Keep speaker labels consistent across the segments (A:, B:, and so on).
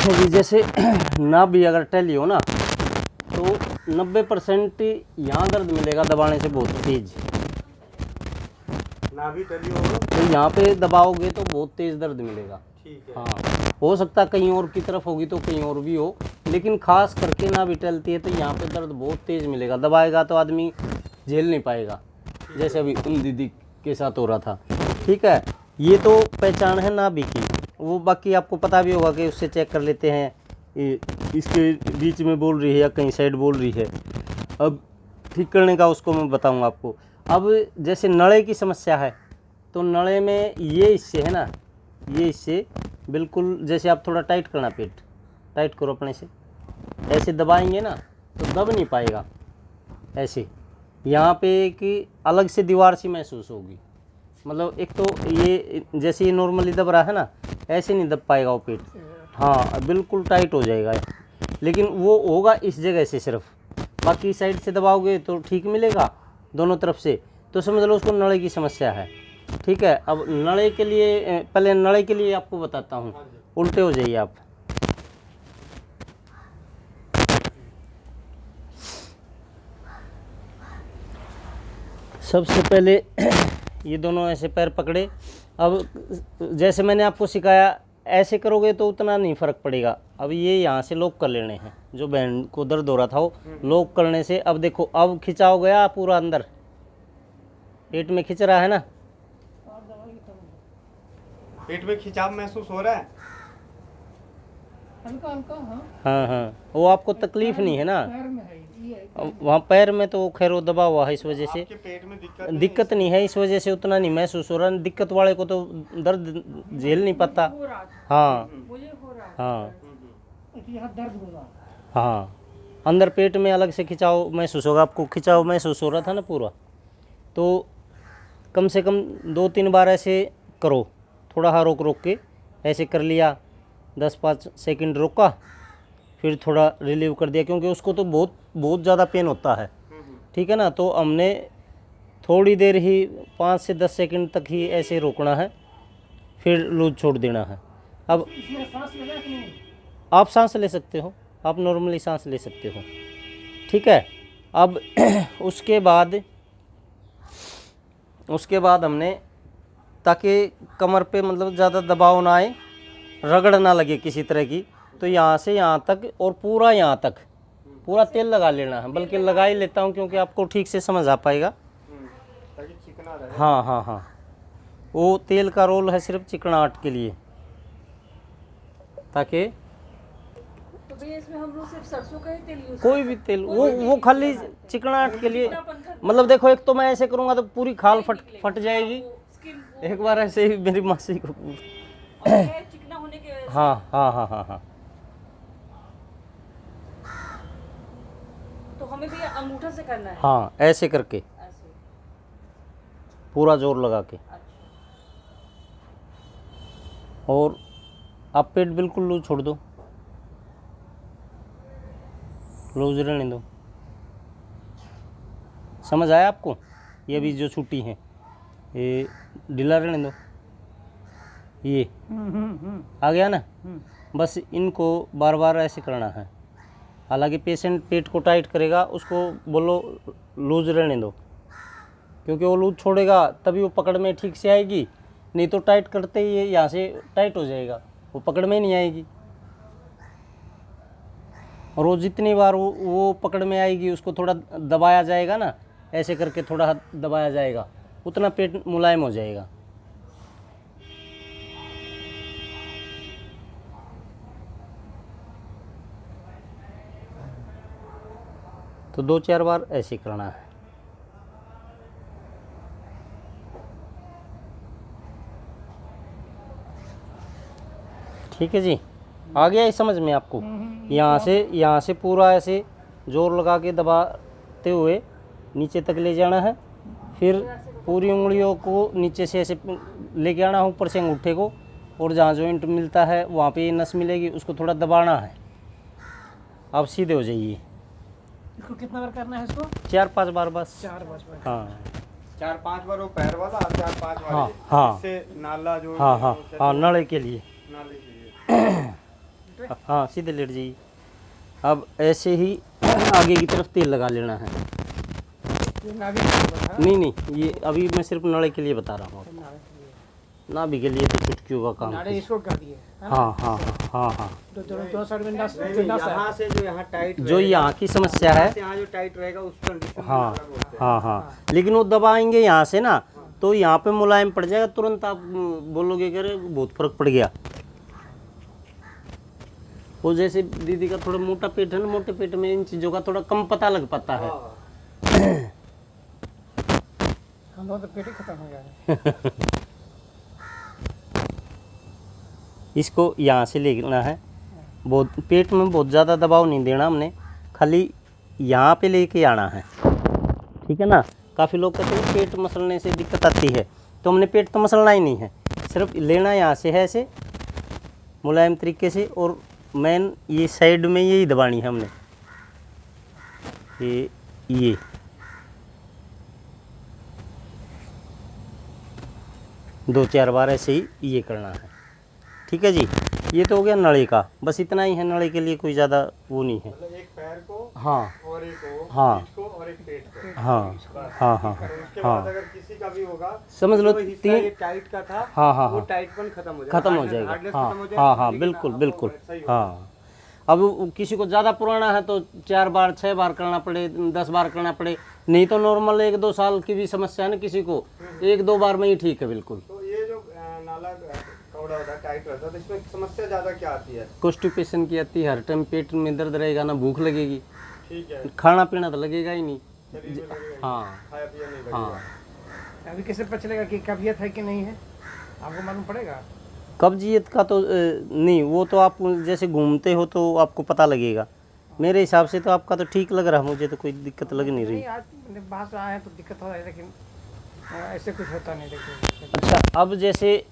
A: जी जैसे नाभ भी अगर टैली हो ना तो 90% यहाँ दर्द मिलेगा दबाने से बहुत तेज।
B: नाभि टली हो
A: तो यहाँ पे दबाओगे तो बहुत तेज दर्द मिलेगा।
B: ठीक है।
A: हाँ, हो सकता है कहीं और की तरफ होगी तो कहीं और भी हो, लेकिन खास करके नाभि टलती है तो यहाँ पे दर्द बहुत तेज मिलेगा। दबाएगा तो आदमी झेल नहीं पाएगा, जैसे अभी उन दीदी के साथ हो रहा था। ठीक है, ये तो पहचान है नाभि की। वो बाकी आपको पता भी होगा कि उससे चेक कर लेते हैं इसके बीच में बोल रही है या कहीं साइड बोल रही है। अब ठीक करने का उसको मैं बताऊंगा आपको। अब जैसे नड़े की समस्या है तो नड़े में ये हिस्से है ना, ये हिस्से बिल्कुल जैसे आप थोड़ा टाइट करना, पेट टाइट करो अपने से, ऐसे दबाएंगे ना तो दब नहीं पाएगा। ऐसे यहाँ पे एक अलग से दीवार सी महसूस होगी। मतलब एक तो ये जैसे ये नॉर्मली दब रहा है ना, ऐसे नहीं दब पाएगा वो पेट। हाँ, बिल्कुल टाइट हो जाएगा, लेकिन वो होगा इस जगह से सिर्फ। बाकी साइड से दबाओगे तो ठीक मिलेगा दोनों तरफ से, तो समझ लो उसको नड़े की समस्या है। ठीक है, अब नड़े के लिए पहले नड़े के लिए आपको बताता हूँ। उल्टे हो जाइए आप। सबसे पहले ये दोनों ऐसे पैर पकड़े। अब जैसे मैंने आपको सिखाया ऐसे करोगे तो उतना नहीं फ़र्क पड़ेगा। अब ये यहाँ से लॉक कर लेने हैं, जो बहन को दर्द हो रहा था वो लॉक करने से। अब देखो, अब खिंचाव गया पूरा अंदर, पेट में खिंच रहा है ना,
B: पेट में खिंचाव महसूस हो रहा है
C: हल्का हल्का।
A: हाँ हाँ, वो आपको तकलीफ नहीं है ना।
C: पैर में है ये।
A: वहाँ पैर में तो खैर वो दबा हुआ है, इस वजह से
B: आपके पेट में
A: दिक्कत नहीं है, इस वजह से उतना नहीं महसूस हो रहा। दिक्कत वाले को तो दर्द झेल नहीं पाता। हाँ हाँ
C: यहाँ दर्द हो रहा है।
A: हाँ, अंदर पेट में अलग से खिंचाव महसूस होगा। आपको खिंचाव महसूस हो रहा था ना पूरा, तो कम से कम 2-3 बार ऐसे करो, थोड़ा हाँ रोक रोक के ऐसे कर लिया, 10-5 सेकंड रोका, फिर थोड़ा रिलीव कर दिया, क्योंकि उसको तो बहुत ज़्यादा पेन होता है। ठीक है ना, तो हमने थोड़ी देर ही 5 से 10 सेकंड तक ही ऐसे रोकना है, फिर लूज छोड़ देना है। अब
C: इसमें सांस लेना है कि नहीं?
A: आप सांस ले सकते हो, आप नॉर्मली सांस ले सकते हो। ठीक है, अब उसके बाद हमने, ताकि कमर पे मतलब ज़्यादा दबाव ना आए, रगड़ ना लगे किसी तरह की, तो यहाँ से यहाँ तक और पूरा यहाँ तक पूरा तेल लगा लेना है। बल्कि लगा ही लेता हूँ क्योंकि आपको ठीक से समझ आ पाएगा।
B: ताकि चिकना रहे।
A: हाँ हाँ हाँ, वो तेल का रोल है सिर्फ चिकनाहट के लिए, ताकि
D: तो भैया इसमें हम लोग सिर्फ सरसों का ही तेल यूज
A: कोई भी तेल, वो खाली चिकनाहट के लिए। मतलब देखो, एक तो मैं ऐसे करूँगा तो पूरी खाल फट जाएगी। एक बार ऐसे ही मेरी मासी को
D: चिकना होने के वजह से।
A: हाँ हाँ हाँ हाँ हाँ,
D: तो हमें भैया अंगूठा से करना है।
A: हाँ ऐसे करके
D: ऐसे।
A: पूरा जोर लगा के।
D: अच्छा।
A: और आप पेट बिल्कुल लूज छोड़ दो, लूज रहने दो। समझ आया आपको? ये भी जो छुट्टी है ये ढीला रहने दो। ये आ गया ना, बस इनको बार बार ऐसे करना है। हालांकि पेशेंट पेट को टाइट करेगा, उसको बोलो लूज रहने दो, क्योंकि वो लूज छोड़ेगा तभी वो पकड़ में ठीक से आएगी, नहीं तो टाइट करते ही यहाँ से टाइट हो जाएगा, वो पकड़ में नहीं आएगी। और वो जितनी बार वो पकड़ में आएगी, उसको थोड़ा दबाया जाएगा ना, ऐसे करके थोड़ा दबाया जाएगा, उतना पेट मुलायम हो जाएगा। तो 2-4 बार ऐसे करना है। ठीक है जी, आ गया इस समझ में आपको? यहाँ से पूरा ऐसे जोर लगा के दबाते हुए नीचे तक ले जाना है, फिर पूरी उंगलियों को नीचे से ऐसे लेके आना है ऊपर से अंगूठे को, और जहाँ जॉइंट मिलता है वहाँ पे ये नस मिलेगी, उसको थोड़ा दबाना है। आप सीधे हो जाइए।
C: इसको कितना बार करना है इसको?
A: 4-5 बार बस।
C: 4-5 बार।
A: हाँ
B: 4-5 बार वो पैर वाला और 4-5 बार
A: हाँ
B: ये।
A: हाँ
B: इससे नाला जो
A: हाँ हाँ हाँ, नड़े के लिए।
B: नाले के लिए।
C: तो
A: हाँ सीधे लेट जाइए। अब ऐसे ही आगे की तरफ तेल लगा लेना है।
C: ये नाभि के ऊपर है।
A: नहीं नहीं, ये अभी मैं सिर्फ नड़े के लिए बता रहा हूँ। नाभि के लिए तो चुटकियों का काम
C: नाड़े
A: है।
C: इसको कर दिए है ना?
A: हाँ हाँ हाँ हाँ हाँ।
C: दो साइड में नस
B: नहीं,
C: नस है।
B: यहाँ से जो यहाँ टाइट
A: जो यहाँ की समस्या है,
B: यहाँ जो टाइट रहेगा उस कंडीशन में
A: हाँ
B: अलग होते हैं।
A: हाँ हाँ, लेकिन वो दबाएंगे यहाँ से ना तो यहाँ पे मुलायम पड़ जाएगा, तुरंत आप बोलोगे कि अरे बहुत फर्क पड़ गया। वो जैसे दीदी का थोड़ा मोटा पेट है ना, मोटे पेट में इन चीज़ों का थोड़ा कम पता लग पाता है।
C: हम लोग तो पेट ही खत्म हो गया है।
A: इसको यहाँ से लेना है, बहुत पेट में बहुत ज़्यादा दबाव नहीं देना हमने, खाली यहाँ पे लेके आना है, ठीक है ना। काफ़ी लोग कहते हैं पेट मसलने से दिक्कत आती है, तो हमने पेट तो मसलना ही नहीं है, सिर्फ लेना यहाँ से है ऐसे मुलायम तरीके से, और मेन ये साइड में यही दबानी है हमने, ये 2-4 बार ऐसे ही ये करना है, ठीक है जी। ये तो हो गया नले का, बस इतना ही है, नले के लिए कोई ज़्यादा वो नहीं है।
B: मतलब एक पैर को
A: हाँ
B: और एक को,
A: हाँ।
B: पीठ को और एक पेट को।
A: हाँ हाँ हाँ
B: और उसके
A: हाँ,
B: बाद अगर किसी का भी होगा
A: समझ लो
B: जो हिस्सा
A: तीन,
B: ये टाइट का था
A: हाँ हाँ
B: वो
A: हाँ,
B: टाइटपन खत्म हो जाएगा,
A: खत्म हो
B: हार्डनेस
A: जाएगा।
B: खत्म हो
A: हाँ
B: जाएगा,
A: हाँ हाँ,
B: लेकिन
A: बिल्कुल
B: आपको
A: बिल्कुल।
B: वैसा ही होगा।
A: हाँ, अब किसी को ज़्यादा पुराना है तो 4 बार 6 बार करना पड़े, 10 बार करना पड़े, नहीं तो नॉर्मल 1-2 साल की भी समस्या है ना किसी को, 1-2 बार में ही ठीक है बिल्कुल।
B: तो ये जो नाला कौड़ा होता है, टाइट रहता है, तो इसमें समस्या ज़्यादा क्या आती है?
A: कॉन्स्टिपेशन की आती है, हर टाइम पेट में दर्द रहेगा, ना भूख लगेगी,
B: ठीक है,
A: खाना पीना तो लगेगा ही नहीं।
B: शरीर में लगेगा,
A: हाँ
B: खाया पिया नहीं लगेगा।
A: हाँ,
C: अभी कैसे पता चलेगा कि कब्जियत है कि नहीं है? आपको मालूम पड़ेगा।
A: कब्जियत का तो नहीं, वो तो आप जैसे घूमते हो तो आपको पता लगेगा। मेरे हिसाब से तो आपका तो ठीक लग रहा, मुझे तो कोई दिक्कत लग नहीं रही।
C: नहीं, आज बाहर से आए हैं तो दिक्कत हो रहा है, लेकिन ऐसे कुछ होता नहीं। देखिए
A: अच्छा, अब जैसे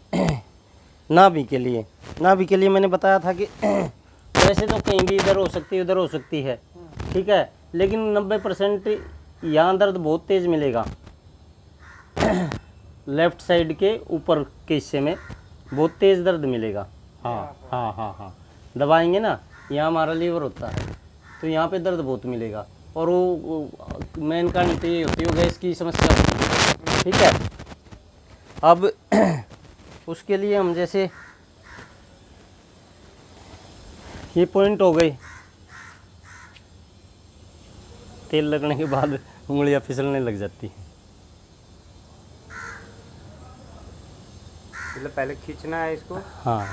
A: नाभि के लिए मैंने बताया था कि वैसे तो कहीं भी इधर हो सकती है उधर हो सकती है, ठीक है, लेकिन 90% यहाँ दर्द बहुत तेज़ मिलेगा। लेफ्ट साइड के ऊपर के हिस्से में बहुत तेज़ दर्द मिलेगा। हाँ हाँ हाँ हाँ, दबाएंगे ना, यहाँ हमारा लीवर होता है तो यहाँ पे दर्द बहुत मिलेगा, और वो मेन कारण तो ये होती है गैस की समस्या होती है, ठीक है। अब उसके लिए हम जैसे ये पॉइंट हो गई, तेल लगने के बाद उंगलियां फिसलने लग जाती हैं।
B: मतलब पहले खींचना है इसको,
A: हाँ,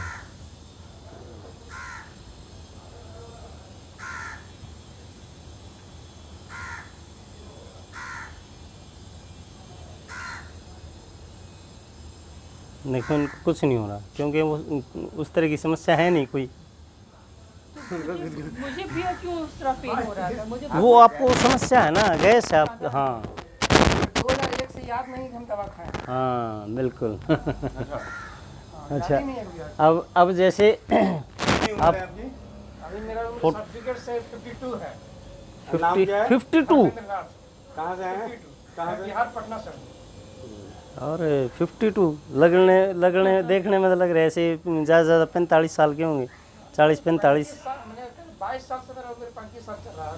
A: देखो इनको कुछ नहीं हो रहा क्योंकि वो उस तरह की समस्या है नहीं कोई।
D: मुझे भी क्यों उस तरह पेन हो रहा था मुझे।
A: वो आपको समस्या है ना, गैस है आप। हाँ
C: 2001 से याद नहीं हम दवा खाएं।
A: हाँ बिल्कुल। अच्छा,
C: याद ही नहीं है अभी।
A: अब जैसे
B: कितनी उम्र
A: आप
B: है आपकी?
C: अभी मेरा सर्टिफिकेट से 52 है।
B: नाम क्या है?
A: 52
B: कहाँ से हैं? कहाँ से?
C: बिहार पटना से।
A: और 52 लगने देखने में तो लग रहा है ऐसे ज़्यादा ज़्यादा 45 साल के होंगे, 40-45।
C: मैंने 22 साल से मेरा 35 साल चल रहा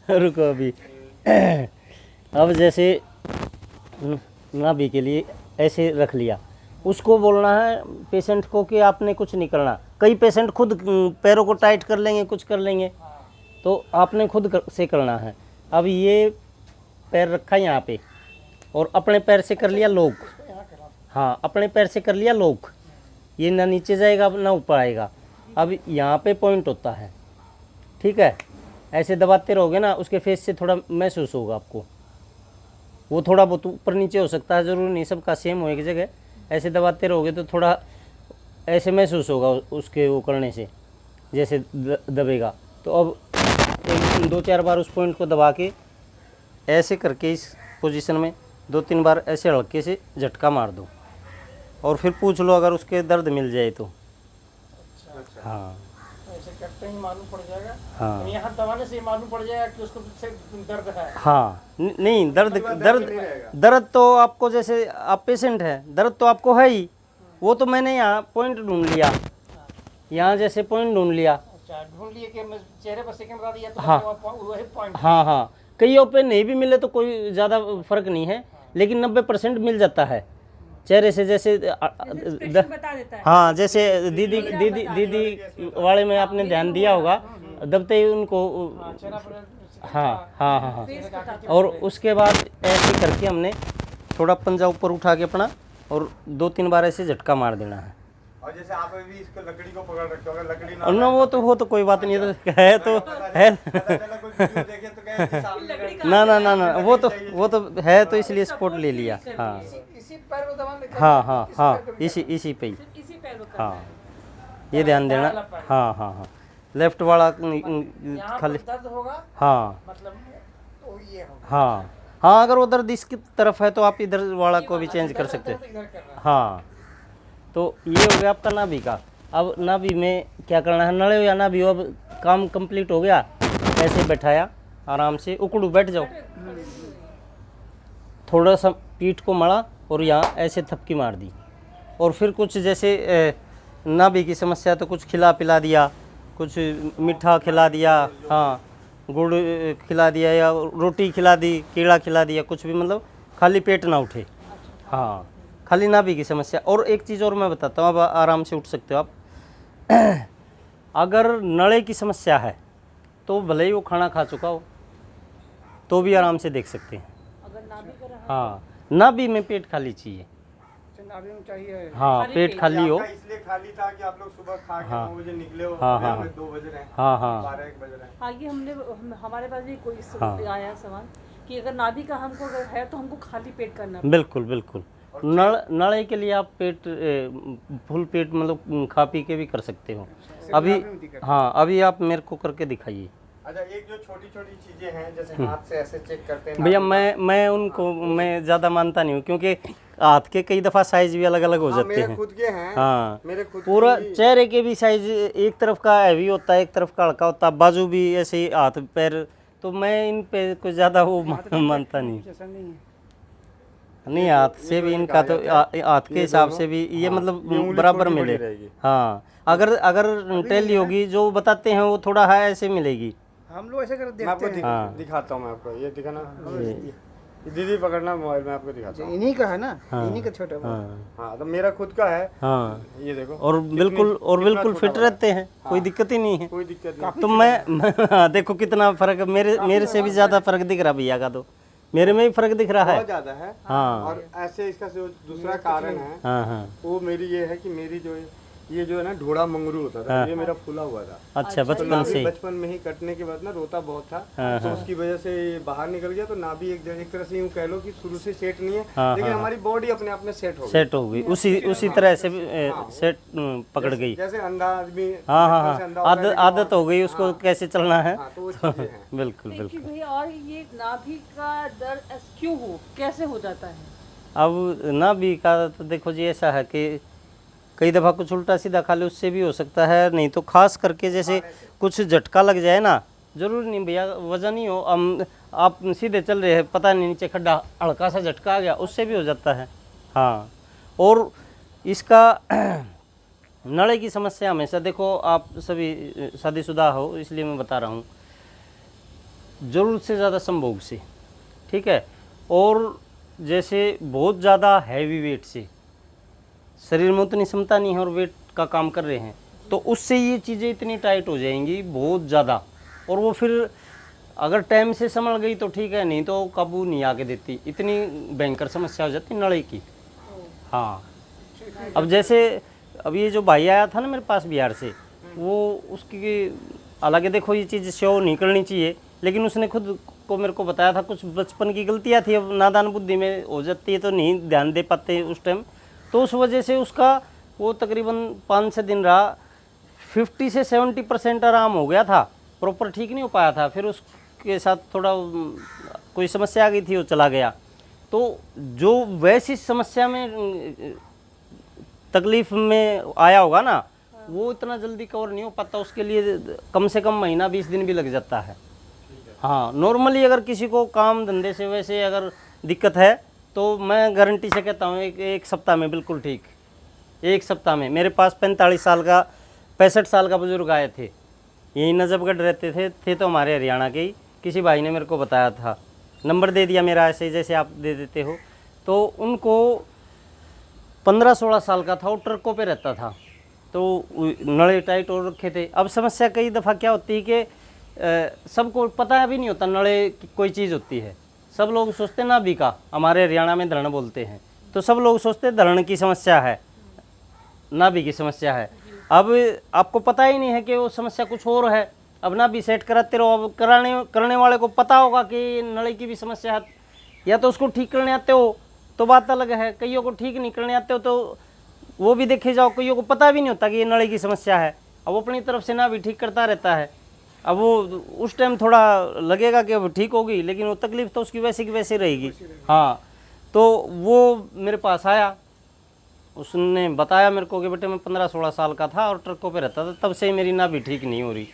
C: है।
A: रुको अभी। अब जैसे नाभि के लिए ऐसे रख लिया, उसको बोलना है पेशेंट को कि आपने कुछ नहीं करना। कई पेशेंट खुद पैरों को टाइट कर लेंगे, कुछ कर लेंगे, तो आपने खुद से करना है। अब ये पैर रखा यहाँ पे और अपने पैर से कर लिया लॉक। हाँ, अपने पैर से कर लिया लॉक, ये ना नीचे जाएगा ना ऊपर आएगा। अब यहाँ पे पॉइंट होता है, ठीक है। ऐसे दबाते रहोगे ना, उसके फेस से थोड़ा महसूस होगा आपको, वो थोड़ा बहुत ऊपर नीचे हो सकता है, ज़रूरी नहीं सबका सेम हो एक जगह। ऐसे दबाते रहोगे तो थोड़ा ऐसे महसूस होगा उसके वो करने से, जैसे दबेगा। तो अब 2-4 बार उस पॉइंट को दबा के ऐसे करके इस पोजीशन में 2-3 बार ऐसे हल्के से झटका मार दो, और फिर पूछ लो अगर उसके दर्द मिल जाए तो। हाँ
C: ऐसे करते ही मालूम पड़ जाएगा।
A: हाँ
C: यहाँ दबाने से ही मालूम पड़ जाएगा कि उसको से दर्द है।
A: हाँ, नहीं दर्द तो आपको, जैसे आप पेशेंट हैं, दर्द तो आपको है ही, वो तो मैंने यहाँ पॉइंट ढूंढ लिया, यहाँ जैसे पॉइंट ढूंढ लिया।
C: अच्छा, ढूंढ लिए कि मैं चेहरे पर सेकंड बता दिया तो
A: हाँ।
C: वही पॉइंट।
A: हाँ हाँ, कईयों पे नहीं भी मिले तो कोई ज़्यादा फर्क नहीं है, लेकिन 90% मिल जाता है चेहरे से। जैसे
D: बता देता है।
A: हाँ, जैसे दीदी वाले में आपने ध्यान दिया होगा, दबते ही उनको।
C: चेहरा पर
A: हाँ हाँ हाँ हाँ। और उसके बाद ऐसे करके हमने थोड़ा पंजा ऊपर उठा के अपना और 2-3 बार ऐसे झटका मार देना है।
B: और जैसे आप अभी इसको लकड़ी को पकड़ रखे हो, अगर लकड़ी ना
A: और ना वो तो कोई बात नहीं है, तो है तो है।
B: पता चला कोई वीडियो देखे तो कहे सामने
A: ना वो तो है, तो इसलिए स्पॉट ले लिया। हाँ
C: इसी पैर को दबाने का।
A: हाँ हाँ हाँ, इसी पे ही।
D: इसी पैर को करना
A: हाँ,
D: है।
A: ये ध्यान देना। हाँ हाँ हाँ, लेफ्ट वाला
C: यहाँ
A: खाली।
C: पर दर्द होगा
A: हाँ
C: मतलब तो ये होगा।
A: हाँ हाँ, अगर वो दर्द इसकी तरफ है तो आप इधर वाला को भी चेंज कर सकते हैं।
C: दर्द इधर करना है।
A: हाँ, तो ये हो गया आपका नाभि का। अब नाभि में क्या करना है, नड़े हो या नाभि हो, अब काम कंप्लीट हो गया। ऐसे बैठाया, आराम से उकड़ू बैठ जाओ, थोड़ा सा पीठ को मड़ा और यहाँ ऐसे थपकी मार दी। और फिर कुछ जैसे नाभि की समस्या तो कुछ खिला पिला दिया, कुछ मीठा खिला दिया, हाँ गुड़ खिला दिया या रोटी खिला दी, कीड़ा खिला दिया, कुछ भी, मतलब खाली पेट ना उठे। हाँ, खाली नाभि की समस्या। और एक चीज़ और मैं बताता हूँ, अब आराम से उठ सकते हो आप। अगर नड़े की समस्या है तो भले ही वो खाना खा चुका हो तो भी आराम से देख सकते हैं।
D: अगर नाभि का रहा
A: हाँ, नाभि में पेट खाली चाहिए।
C: नाभि में चाहिए।
A: हाँ, पेट खाली हो।
B: आपका इसलिए खाली था कि आप लोग सुबह खा के
A: हाँ।
B: 9 बजे निकले हो,
A: हाँ,
B: अभी
A: हाँ।
B: हमें 2 बज रहे हैं,
A: हाँ हाँ
B: 12-1 बज रहे हैं।
D: आगे हमारे पास भी कोई
A: हाँ।
D: आया सवाल कि अगर नाभि का हमको अगर है तो हमको खाली पेट करना
A: बिल्कुल बिल्कुल। नड़े के लिए आप फुल पेट मतलब खा पी के भी कर सकते हो। अभी हाँ, अभी आप मेरे को करके दिखाइए।
B: अच्छा, एक जो छोटी छोटी चीजें हैं जैसे हाथ से ऐसे चेक करते हैं
A: भैया मैं उनको मैं ज़्यादा मानता नहीं हूँ, क्योंकि हाथ के कई दफ़ा साइज भी अलग अलग हो जाते
B: मेरे
A: हैं।
B: खुद के हैं।
A: हाँ,
B: मेरे खुद
A: पूरा
B: के ही-
A: चेहरे के भी साइज एक तरफ का हैवी होता है, एक तरफ का हल्का होता है, बाजू भी ऐसे ही, हाथ पैर, तो मैं इन पे कुछ ज़्यादा वो मानता नहीं।
C: ऐसा नहीं है।
A: नहीं, हाथ से भी इनका तो हाथ के हिसाब से भी ये मतलब बराबर
B: छोटी
A: मिले।
B: बड़ी रहेगी।
A: हाँ, अगर टेली होगी जो बताते हैं वो थोड़ा है ऐसे मिलेगी।
C: हम लोग ऐसे कर
B: मैं आपको
C: देखते हैं।
A: हाँ।
B: दिखाता हूँ, मैं आपको ये दिखाना। ये दीदी पकड़ना मोबाइल में आपको दिखाता हूँ।
C: इन्हीं का है ना,
A: हाँ।
C: इन्हीं का छोटा बड़ा।
A: हाँ
B: हाँ, तो मेरा खुद का है,
A: हाँ,
B: ये देखो।
A: और बिल्कुल
B: कितना छोटा
A: फिट
B: बड़ा।
A: रहते हैं, कोई दिक्कत ही नहीं है।
B: कोई दिक्कत नहीं।
A: तो मैं हाँ, देखो कितना फर्क है, मेरे से भी ज़्यादा फर्क दिख रहा भैया का, तो मेरे में भी फर्क दिख रहा है।
B: बहुत ज्यादा है।
A: हाँ
B: और ऐसे इसका जो दूसरा कारण है
A: हाँ हाँ,
B: वो मेरी ये है कि मेरी जो ये जो है ना ढोड़ा मंगरू होता था,
A: हाँ।
B: ये मेरा फूला हुआ था।
A: अच्छा,
B: तो
A: बचपन
B: नाभि
A: से ही।
B: बचपन में ही कटने के बाद ना रोता बहुत था,
A: हाँ,
B: तो
A: हाँ।
B: उसकी वजह से ये बाहर निकल गया। तो नाभि एक तरह से यूँ कह लो कि शुरू से सेट नहीं है,
A: हाँ,
B: लेकिन
A: हाँ।
B: हमारी बॉडी अपने आप में सेट हो गई।
A: सेट हो गई, उसी तरह से सेट पकड़ गई।
B: जैसे अंधा आदमी
A: हाँ हाँ
B: बचपन से
A: हाँ,
B: अंधा होता है,
A: आदत हो गई उसको कैसे चलना है।
B: हाँ, तो वो चीजें हैं।
A: बिल्कुल
D: देखिए
A: बिल्कुल।
D: भैया, और ये नाभि का दर्द क्यों हो, कैसे हो जाता है?
A: अब नाभि का तो देखो जी, ऐसा है कि कई दफ़ा कुछ उल्टा सीधा खा ले उससे भी हो सकता है, नहीं तो खास करके जैसे कुछ झटका लग जाए ना, जरूर नहीं भैया वजन ही हो, आप सीधे चल रहे हैं, पता नहीं नीचे खड्डा, हल्का सा झटका आ गया, उससे भी हो जाता है। हाँ, और इसका नड़े की समस्या हमेशा देखो, आप सभी शादीशुदा हो इसलिए मैं बता रहा हूँ, ज़रूरत से ज़्यादा संभोग से, ठीक है, और जैसे बहुत ज़्यादा हैवी वेट से, शरीर में उतनी क्षमता नहीं है और वेट का काम कर रहे हैं, तो उससे ये चीज़ें इतनी टाइट हो जाएंगी बहुत ज़्यादा, और वो फिर अगर टाइम से संभल गई तो ठीक है, नहीं तो काबू नहीं आके देती, इतनी भयंकर समस्या हो जाती नड़े की। हाँ, अब जैसे अब ये जो भाई आया था ना मेरे पास बिहार से, वो उसकी हालांकि देखो ये चीज़ शो नहीं करनी चाहिए, लेकिन उसने खुद को मेरे को बताया था कुछ बचपन की गलतियाँ थी, अब नादान बुद्धि में हो जाती है तो नहीं ध्यान दे पाते उस टाइम, तो उस वजह से उसका वो तकरीबन 5-6 दिन रहा, 50 से 70% आराम हो गया था, प्रॉपर ठीक नहीं हो पाया था, फिर उसके साथ थोड़ा कोई समस्या आ गई थी, वो चला गया। तो जो वैसी समस्या में तकलीफ में आया होगा ना, वो इतना जल्दी कवर नहीं हो पाता, उसके लिए कम से कम महीना 20 दिन भी लग जाता है। हाँ, नॉर्मली अगर किसी को काम धंधे से वैसे अगर दिक्कत है तो मैं गारंटी से कहता हूँ एक सप्ताह में बिल्कुल ठीक, एक सप्ताह में। मेरे पास 45 साल का 65 साल का बुजुर्ग आए थे, यहीं नजफगढ़ रहते थे तो हमारे हरियाणा के ही, किसी भाई ने मेरे को बताया था, नंबर दे दिया मेरा ऐसे ही जैसे आप दे देते हो। तो उनको 15-16 साल का था, वो ट्रकों पे रहता था, तो नड़े टाइट हो रखे थे। अब समस्या कई दफ़ा क्या होती है कि सबको पता भी नहीं होता नड़े की कोई चीज़ होती है। सब लोग सोचते नाभि का, हमारे हरियाणा में धरण बोलते हैं, तो सब लोग सोचते धरण की समस्या है, नाभि की समस्या है। अब आपको पता ही नहीं है कि वो समस्या कुछ और है। अब नाभि सेट कराते रहो, अब करने वाले को पता होगा कि नड़े की भी समस्या है, या तो उसको ठीक करने आते हो तो बात अलग है, कईयों को ठीक नहीं करने आते हो तो वो भी देखे जाओ, कईयों को पता भी नहीं होता कि ये नड़े की समस्या है। अब वो अपनी तरफ से नाभि ठीक करता रहता है। अब वो उस टाइम थोड़ा लगेगा कि अब ठीक होगी, लेकिन वो तकलीफ तो उसकी वैसी की वैसी रहेगी। हाँ, तो वो मेरे पास आया, उसने बताया मेरे को कि बेटे मैं 15-16 साल का था और ट्रकों पे रहता था, तब से मेरी नाभि ठीक नहीं हो रही।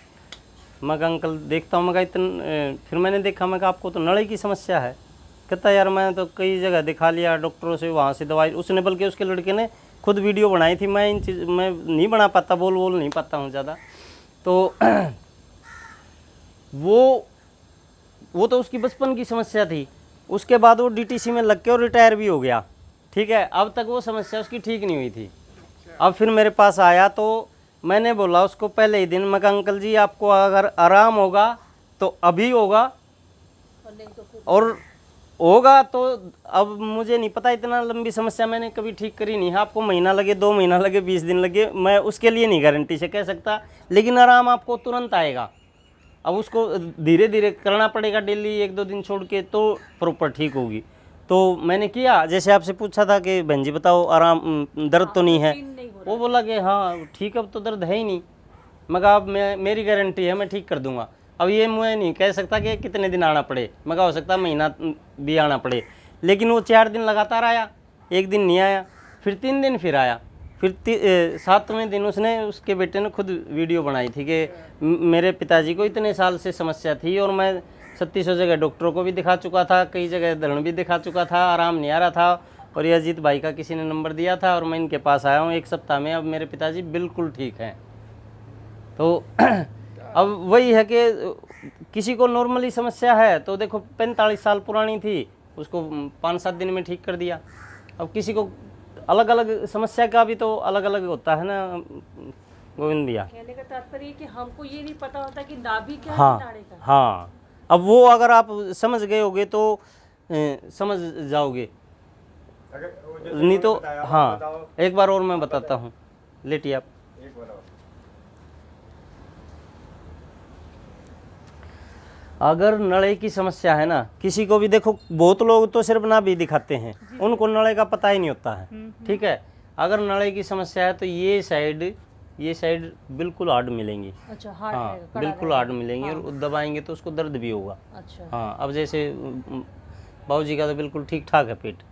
A: मैं कहा अंकल देखता हूँ, मैं कहा फिर मैंने देखा, मैं कहा आपको तो नड़े की समस्या है। कहता यार मैं तो कई जगह दिखा लिया डॉक्टरों से, वहाँ से दवाई, उसने बल्कि उसके लड़के ने खुद वीडियो बनाई थी। मैं इन चीज़ मैं नहीं बना पाता, बोल नहीं पाता हूँ ज़्यादा। तो वो तो उसकी बचपन की समस्या थी। उसके बाद वो डीटीसी में लग के और रिटायर भी हो गया, ठीक है। अब तक वो समस्या उसकी ठीक नहीं हुई थी। अब फिर मेरे पास आया तो मैंने बोला उसको पहले ही दिन, मैं कहा अंकल जी आपको अगर आराम होगा तो अभी होगा,
D: और नहीं तो फिर
A: और होगा तो अब मुझे नहीं पता, इतना लंबी समस्या मैंने कभी ठीक करी नहीं है। आपको महीना लगे, 2 महीना लगे, 20 दिन लगे, मैं उसके लिए नहीं गारंटी से कह सकता, लेकिन आराम आपको तुरंत आएगा। अब उसको धीरे धीरे करना पड़ेगा, डेली 1-2 दिन छोड़ के, तो प्रॉपर ठीक होगी। तो मैंने किया, जैसे आपसे पूछा था कि बहन जी बताओ आराम, दर्द तो नहीं है। वो बोला कि हाँ ठीक, अब तो दर्द है ही नहीं। मैं कहा अब मेरी गारंटी है, मैं ठीक कर दूंगा। अब ये मुझे नहीं कह सकता कि कितने दिन आना पड़े, मैं कहा हो सकता महीना भी आना पड़े। लेकिन वो 4 दिन लगातार आया, 1 दिन नहीं आया, फिर 3 दिन फिर आया, फिर 7वें दिन उसने, उसके बेटे ने खुद वीडियो बनाई थी कि मेरे पिताजी को इतने साल से समस्या थी और मैं 3600 जगह डॉक्टरों को भी दिखा चुका था, कई जगह धरण भी दिखा चुका था, आराम नहीं आ रहा था, और ये अजीत भाई का किसी ने नंबर दिया था और मैं इनके पास आया हूँ 1 सप्ताह में, अब मेरे पिताजी बिल्कुल ठीक हैं। तो अब वही है कि किसी को नॉर्मली समस्या है तो देखो 45 साल पुरानी थी, उसको 5-7 दिन में ठीक कर दिया। अब किसी को अलग अलग समस्या का भी तो अलग अलग होता है ना गोविंद भैया।
D: कहने का तात्पर्य है कि हमको ये नहीं पता होता कि नाभि क्या है,
A: हाँ
D: नाड़े का।
A: हाँ, अब वो अगर आप समझ गए होगे तो समझ जाओगे,
B: अगर वो जैसे
A: नहीं तो
B: बताया,
A: हाँ
B: बताओ।
A: एक बार और मैं बताता हूँ, लेटिए आप।
B: एक बार और।
A: अगर नड़े की समस्या है ना, किसी को भी देखो, बहुत लोग तो सिर्फ नाभि दिखाते हैं, उनको नड़े का पता ही नहीं होता है, ठीक है। अगर नड़े की समस्या है तो ये साइड बिल्कुल हार्ड मिलेंगी।
D: अच्छा, हार्ड
A: हाँ
D: रहेगा, कड़ा
A: बिल्कुल
D: रहेगा।
A: हार्ड मिलेंगी, और दबाएंगे तो उसको दर्द भी होगा।
D: अच्छा,
A: हाँ, अब जैसे बाबूजी का तो बिल्कुल ठीक ठाक है पेट।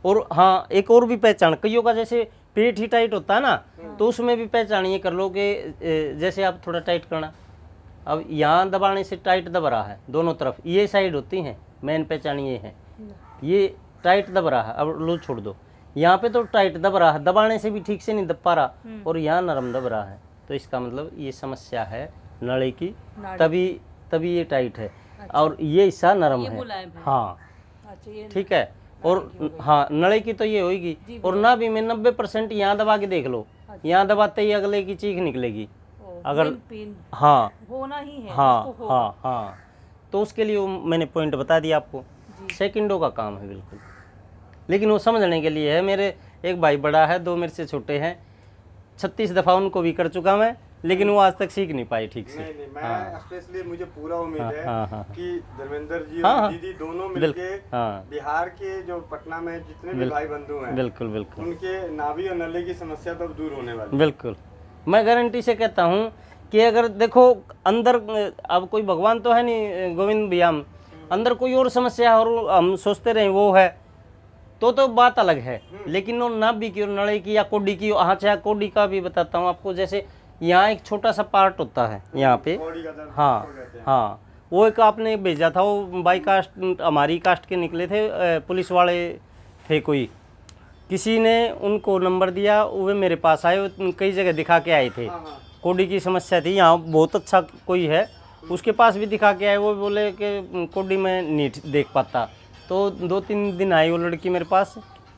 A: और हाँ, एक और भी पहचान, कईयों का जैसे पेट ही टाइट होता है ना, तो उसमें भी पहचान ये कर लो कि जैसे आप थोड़ा टाइट करना, अब यहाँ दबाने से टाइट दब रहा है दोनों तरफ, ये साइड होती हैं, मेन पहचान ये है, ये टाइट दब रहा है, अब लूज छोड़ दो, यहाँ पे तो टाइट दब रहा है, दबाने से भी ठीक से नहीं दब पा रहा, और यहाँ नरम दब रहा है, तो इसका मतलब ये समस्या है नड़े की, तभी ये टाइट है। और ये हिस्सा नरम
D: ये
A: है।
D: मुलायम है।
A: हाँ
D: अच्छा, ये
A: ठीक है। और हाँ, नड़े की तो ये होगी, और नाभि में 90% यहाँ दबा के देख लो, यहाँ दबाते ही अगले की चीख निकलेगी। अगर
D: पिन
A: हाँ
D: होना ही है,
A: हाँ
D: उसको होगा।
A: हाँ, तो उसके लिए वो मैंने पॉइंट बता दिया आपको, सेकंडों का काम है बिल्कुल, लेकिन वो समझने के लिए है। मेरे एक भाई बड़ा है, 2 मेरे से छोटे हैं, 36 दफ़ा उनको भी कर चुका मैं, लेकिन वो आज तक सीख नहीं पाए ठीक से।
B: नहीं, मैं स्पेशली मुझे पूरा उम्मीद है
A: हाँ।
B: कि धर्मेंद्र जी
A: हाँ,
B: और
A: हाँ।
B: दीदी दोनों मिलके
A: हाँ
B: बिहार के जो पटना में जितने भी भाई बंधु हैं,
A: बिल्कुल बिल्कुल
B: उनके नाभि और नले की समस्या तो अब दूर होने वाली है।
A: बिल्कुल, मैं गारंटी से कहता हूँ कि अगर देखो अंदर, अब कोई भगवान तो है नहीं गोविंद भैया, हम अंदर कोई और समस्या है और हम सोचते रहे वो है, तो बात अलग है। लेकिन वो नाभि की और नड़े की या कोडी की, हाँ चाहे कोडी का भी बताता हूँ आपको, जैसे यहाँ एक छोटा सा पार्ट होता है यहाँ पे,
B: बॉडी का दर्द
A: हाँ
B: हो जाते हैं।
A: हाँ, वो एक आपने भेजा था, वो बाई कास्ट, हमारी कास्ट के निकले थे, पुलिस वाले थे कोई, किसी ने उनको नंबर दिया, वो मेरे पास आए, वो कई जगह दिखा के आए थे।
B: हाँ हाँ
A: कोडी की समस्या थी, यहाँ बहुत अच्छा कोई है उसके पास भी दिखा के आए, वो बोले कि कोडी में नहीं देख पाता। तो 2-3 दिन आई वो लड़की मेरे पास,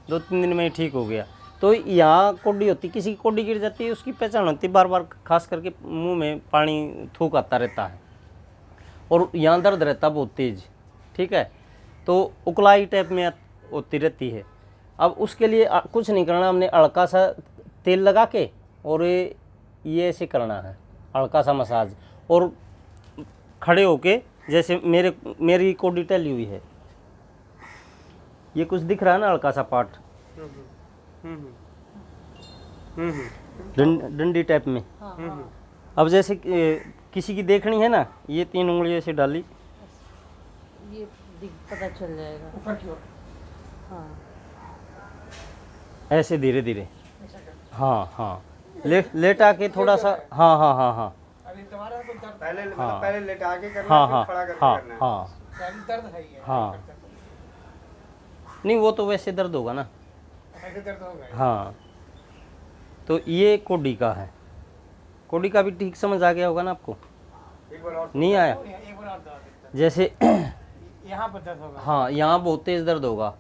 A: 2-3 दिन में ही ठीक हो गया। तो यहाँ कोडी होती, किसी की कोडी गिर जाती है उसकी पहचान होती है, बार बार खास करके मुंह में पानी थूक आता रहता है और यहाँ दर्द रहता बहुत तेज, ठीक है। तो उकलाई टाइप में होती रहती है। अब उसके लिए कुछ नहीं करना, हमने हल्का सा तेल लगा के और ये ऐसे करना है, हल्का सा मसाज, और खड़े होके जैसे मेरी कोडी टली हुई है, ये कुछ दिख रहा है ना हल्का सा पार्ट, डंडी टाइप में। अब जैसे किसी की देखनी है ना, ये 3 उंगलियों से डाली,
D: ये पता चल जाएगा
C: ऊपर की ओर
D: हाँ
A: ऐसे धीरे धीरे,
C: ऐसा कर।
A: हाँ हाँ, लेटा के थोड़ा सा, हाँ हाँ हाँ हाँ
C: अभी तुम्हारा तो दर्द
B: पहले
A: हाँ।
B: पहले लेटा के करना
A: हाँ
B: है,
A: हाँ
B: फिर खड़ा करके
A: हाँ
B: करना है।
A: हाँ,
C: पहले दर्द है ही है।
A: हाँ। नहीं वो तो वैसे दर्द होगा ना,
C: ऐसे दर्द होगा ही।
A: हाँ। तो ये कोडी का है, कोडी का भी ठीक समझ आ गया होगा ना आपको,
B: एक बार और
A: नहीं आया?
C: एक बार और दर्द
A: जैसे
C: यहाँ पर दर्द होगा।
A: हाँ, यहाँ बहुत तेज दर्द होगा,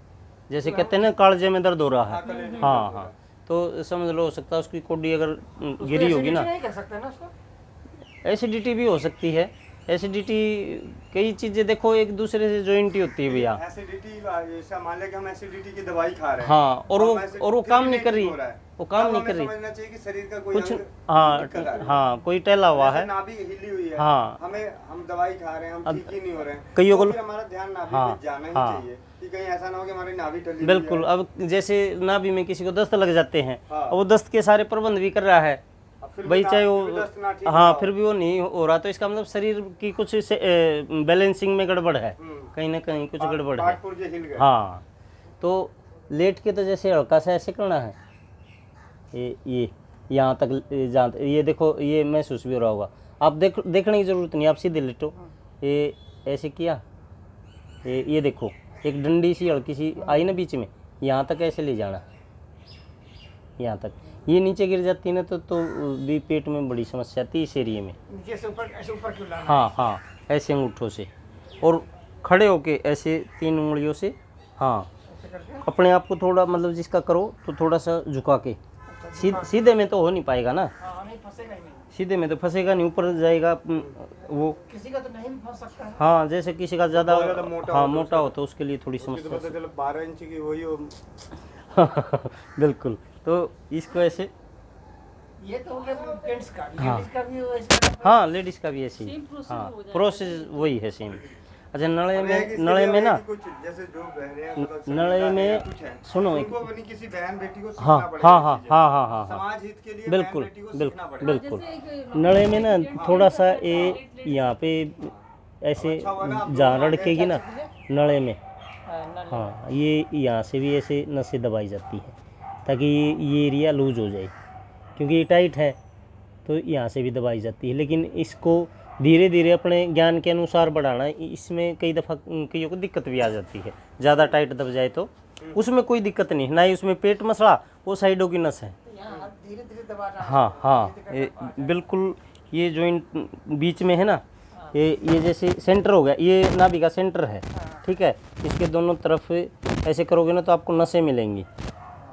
A: जैसे कहते हैं ना कालजे में दर्द हो रहा है, हाँ हाँ, तो समझ लो हो सकता है उसकी कोडी अगर गिरी होगी ना,
C: नहीं कर सकते ना उसको।
A: एसिडिटी भी हो सकती है। एसिडिटी कई चीज़ें देखो एक दूसरे से जॉइंट ही होती है भैया,
B: एसिडिटी, जैसा मान लें कि हम एसिडिटी की दवाई खा रहे हैं,
A: हाँ, और
B: हम
A: वो काम नहीं कर रही,
B: हो रहा है,
A: वो काम
B: तब
A: नहीं
B: हमें
A: कर रही
B: समझना चाहिए कि शरीर का कोई
A: कुछ,
B: अंग
A: हाँ
B: दिक्कत आ रही है।
A: हाँ, कोई टैला हुआ
B: जैसे
A: है,
B: नाभि हिली हुई है,
A: हाँ।
B: हम दवाई खा रहे हैं, हम ठीक ही नहीं हो रहे हैं,
A: कईयों को-
B: तो फिर हमारा ध्यान नाभि
A: हाँ,
B: पे जाना ही
A: हाँ।
B: चाहिए कि कहीं ऐसा ना हो कि हमारी नाभि टली हुई
A: बिल्कुल।
B: है।
A: अब जैसे नाभि में किसी को दस्त लग जाते हैं,
B: हाँ।
A: और वो दस्त के सारे प्रबंध भी कर रहा है
B: अब फिर
A: भाई,
B: भी
A: चाहे
B: फिर
A: वो,
B: भी दस्त ना ठीक
A: हाँ,
B: हो।
A: फिर भी वो नहीं हो रहा, तो इसका मतलब शरीर की कुछ बैलेंसिंग में गड़बड़ है, कहीं ना कहीं कुछ गड़बड़ है,
B: पार्ट पुर्जे हिल गए।
A: हाँ। तो लेट के तो जैसे हल्का सा ऐसे करना है, ये यहाँ तक, जहाँ ये देखो, ये महसूस भी हो रहा होगा, आप देखने की ज़रूरत नहीं, आप सीधे लेटो, ये ऐसे किया, ये देखो एक डंडी सी हल्की सी आई ना बीच में, यहाँ तक ऐसे ले जाना, यहाँ तक, ये नीचे गिर जाती है ना तो भी पेट में बड़ी समस्या आती है इस एरिए में।
C: नीचे से ऊपर, ऐसे ऊपर क्यों लाना?
A: हाँ हाँ, ऐसे अंगूठों से, और खड़े होके ऐसे 3 उंगलियों से, हाँ,
C: ऐसे करके।
A: अपने आप को थोड़ा मतलब जिसका करो तो थोड़ा सा झुका के, सीधे में तो हो नहीं पाएगा ना,
C: हाँ नहीं फंसेगा ही नहीं।
A: सीधे में तो फंसेगा नहीं, ऊपर जाएगा वो,
C: किसी का तो नहीं भी फंस सकता है।
A: हाँ, जैसे किसी का ज़्यादा,
B: बहुत ज़्यादा मोटा
A: हाँ,
B: हो तो
A: मोटा हो तो उसके लिए थोड़ी
B: उसकी तो
A: समस्या।
B: पता चलो 12 इंच की वही हो।
A: बिल्कुल। तो इसको ऐसे,
C: ये तो हो गया जेंट्स का,
A: हाँ।
C: लेडीज का भी हो इसका।
A: हाँ, लेडीज़ का भी ऐसे ही,
D: Same process
A: हाँ,
D: हो जाएगा।
A: प्रोसेस वही है सेम। अच्छा,
B: अब
A: नले
B: ये है कि
A: में,
B: इसके
A: नले
B: लिए
A: में ना,
B: कि कुछ जैसे जो बहरे हैं, मतलब
A: नले
B: संगीता है
A: में
B: या कुछ है,
A: सुनो
B: उनको अपनी किसी बहन बेटी को
A: हाँ
B: सीखना
A: हाँ
B: पड़ेगा
A: हाँ
B: ये चीजें।
A: हाँ हाँ हाँ हाँ,
B: समाज हित के लिए
A: बिल्कुल
B: बहन बेटी को
A: बिल्कुल
B: सीखना पड़ेगा।
A: बिल्कुल।
D: जैसे एक
A: नले में ना थोड़ा सा ये यहाँ पे ऐसे जहाँ रड़केगी ना नले में, हाँ, ये यहाँ से भी ऐसे नसें दबाई जाती है ताकि ये एरिया लूज हो जाए, क्योंकि ये टाइट है तो यहाँ से भी दबाई जाती है। लेकिन इसको धीरे धीरे अपने ज्ञान के अनुसार बढ़ाना, इसमें कई दफ़ा कईयों को दिक्कत भी आ जाती है, ज़्यादा टाइट दब जाए तो उसमें कोई दिक्कत नहीं, ना ही उसमें पेट मसला, वो साइडों की नस है।
C: धीरे धीरे दबाना।
A: हाँ हाँ, ये बिल्कुल, ये जॉइंट बीच में है ना, ये जैसे सेंटर हो गया, ये नाभि का सेंटर है, ठीक है। इसके दोनों तरफ ऐसे करोगे ना तो आपको नसें मिलेंगी,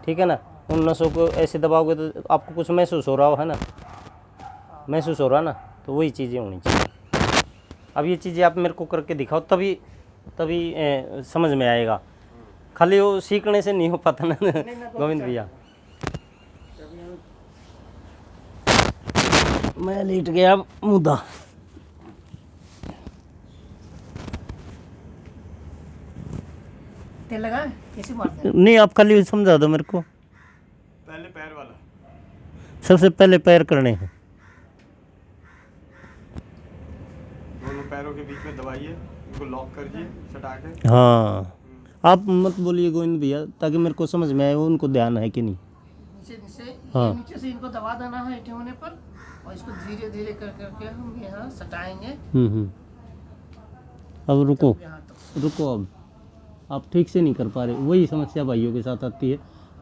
A: ठीक है ना। उन नसों को ऐसे दबाओगे तो आपको कुछ महसूस हो रहा है ना, महसूस हो रहा ना, तो वही चीज़ें होनी चाहिए। अब ये चीज़ें आप मेरे को करके दिखाओ, तभी समझ में आएगा, खाली वो सीखने से नहीं हो पाता ना गोविंद भैया। मैं लेट गया मुद्दा,
C: तेल लगा कैसे मारते हैं?
A: नहीं आप खाली समझा दो मेरे को।
B: पहले पैर वाला,
A: सबसे पहले पैर करने हैं,
B: दोनों पैरों के बीच में दबाइए, इनको लॉक करिए सटा के।
A: हाँ। आप मत बोलिए गोविंद भैया, ताकि मेरे को समझ में आए वो उनको ध्यान है कि नहीं।
C: नीचे नीचे,
A: हाँ।
C: ये नीचे से इनको दबा देना है इटे होने पर, और इसको धीरे धीरे कर करके हम यहाँ सटाएंगे
A: अब रुको,
C: यहाँ तक।
A: रुको, अब आप ठीक से नहीं कर पा रहे, वही समस्या भाइयों के साथ आती है।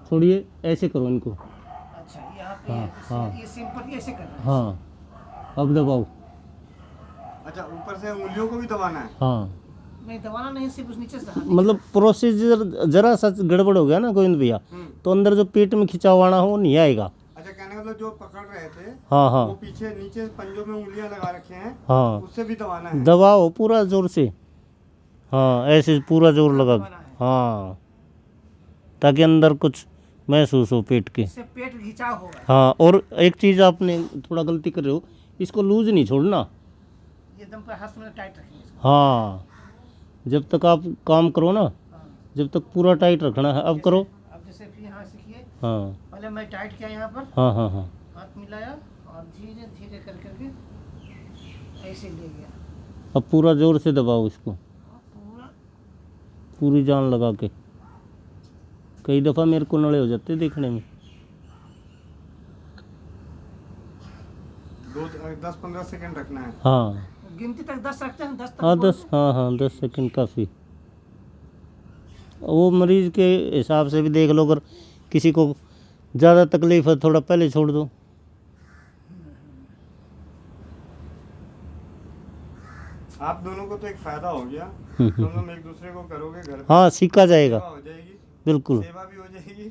A: छोड़िए, ऐसे करो इनको।
C: अच्छा यहाँ पे
A: हाँ, हाँ।
C: ये सिंपल ऐसे करना है।
A: हाँ, अब दबाओ।
B: अच्छा, ऊपर से उंगलियों को भी दबाना है?
A: हाँ,
C: नहीं दबाना नहीं, सिर्फ उस नीचे से
A: मतलब प्रोसीजर जरा सा गड़बड़ हो गया ना गोविंद भैया, तो अंदर जो पेट में खिंचाव आना हो वो नहीं आएगा।
B: अच्छा, कहने का मतलब जो पकड़ रहे थे
A: हाँ हाँ
B: वो पीछे नीचे पंजों में उंगलियां लगा रखे हैं,
A: हाँ,
B: उससे भी दबाना है?
A: दबाओ पूरा जोर से। हाँ, ऐसे पूरा जोर लगा
C: दबाना है।
A: हाँ, ताकि अंदर कुछ महसूस हो पेट के।
C: इससे पेट खिंचाव होगा।
A: हाँ, और एक चीज़ आपने थोड़ा गलती कर रहे हो, इसको लूज नहीं छोड़ना।
C: ये एकदम पर हाथ में टाइट रखेंगे इसको।
A: हाँ, जब तक आप काम करो ना,
C: हाँ।
A: जब तक पूरा टाइट रखना है। अब करो।
C: अब जैसे फिर यहाँ सीखिए,
A: हाँ
C: पहले मैं टाइट किया यहाँ पर,
A: हाँ हाँ हाँ,
C: हाथ मिलाया और धीरे धीरे कर करके ऐसे ले गया।
A: अब पूरा जोर से दबाओ इसको,
C: पूरा
A: पूरी जान लगा के। कई दफ़ा मेरे को नड़े हो जाते देखने में।
B: 10-15 सेकंड रखना है?
A: हाँ
C: गिनती तक 10 रखते हैं, 10 तक
A: हाँ,
C: बोल
A: 10, हाँ हाँ, 10 सेकंड काफ़ी। वो मरीज़ के हिसाब से भी देख लो, अगर किसी को ज़्यादा तकलीफ है थोड़ा पहले छोड़ दो।
B: आप दोनों को तो एक फायदा हो गया, तुम लोग एक दूसरे को करोगे घर पे,
A: हाँ, सीखा जाएगा,
B: सेवा हो जाएगी,
A: बिल्कुल,
B: सेवा भी हो जाएगी।